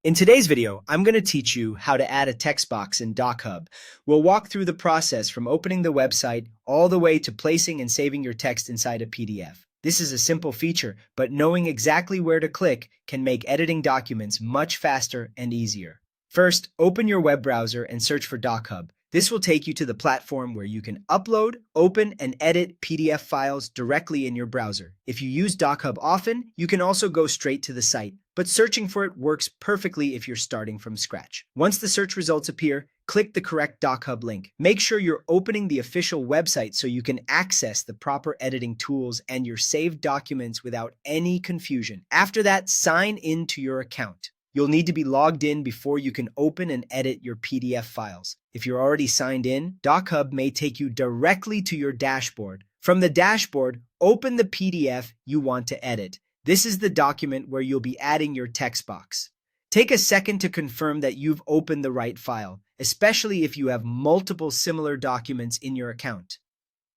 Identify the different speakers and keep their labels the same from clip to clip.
Speaker 1: In today's video, I'm going to teach you how to add a text box in DocHub. We'll walk through the process from opening the website all the way to placing and saving your text inside a PDF. This is a simple feature, but knowing exactly where to click can make editing documents much faster and easier. First, open your web browser and search for DocHub. This will take you to the platform where you can upload, open, and edit PDF files directly in your browser. If you use DocHub often, you can also go straight to the site, but searching for it works perfectly if you're starting from scratch. Once the search results appear, click the correct DocHub link. Make sure you're opening the official website so you can access the proper editing tools and your saved documents without any confusion. After that, sign in to your account. You'll need to be logged in before you can open and edit your PDF files. If you're already signed in, DocHub may take you directly to your dashboard. From the dashboard, open the PDF you want to edit. This is the document where you'll be adding your text box. Take a second to confirm that you've opened the right file, especially if you have multiple similar documents in your account.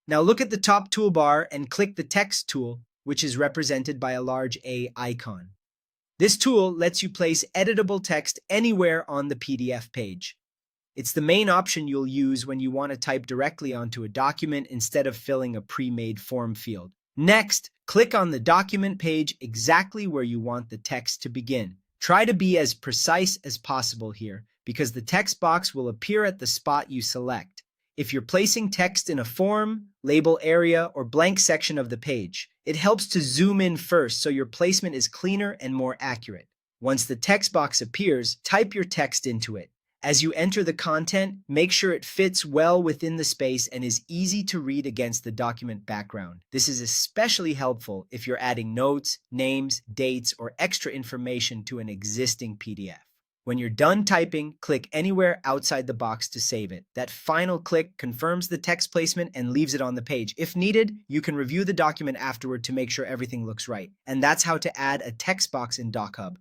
Speaker 1: Now look at the top toolbar and click the text tool, which is represented by a large A icon. This tool lets you place editable text anywhere on the PDF page. It's the main option you'll use when you want to type directly onto a document instead of filling a pre-made form field. Next, click on the document page exactly where you want the text to begin. Try to be as precise as possible here, because the text box will appear at the spot you select. If you're placing text in a form, label area, or blank section of the page, it helps to zoom in first so your placement is cleaner and more accurate. Once the text box appears, type your text into it. As you enter the content, make sure it fits well within the space and is easy to read against the document background. This is especially helpful if you're adding notes, names, dates, or extra information to an existing PDF. When you're done typing, click anywhere outside the box to save it. That final click confirms the text placement and leaves it on the page. If needed, you can review the document afterward to make sure everything looks right. And that's how to add a text box in DocHub.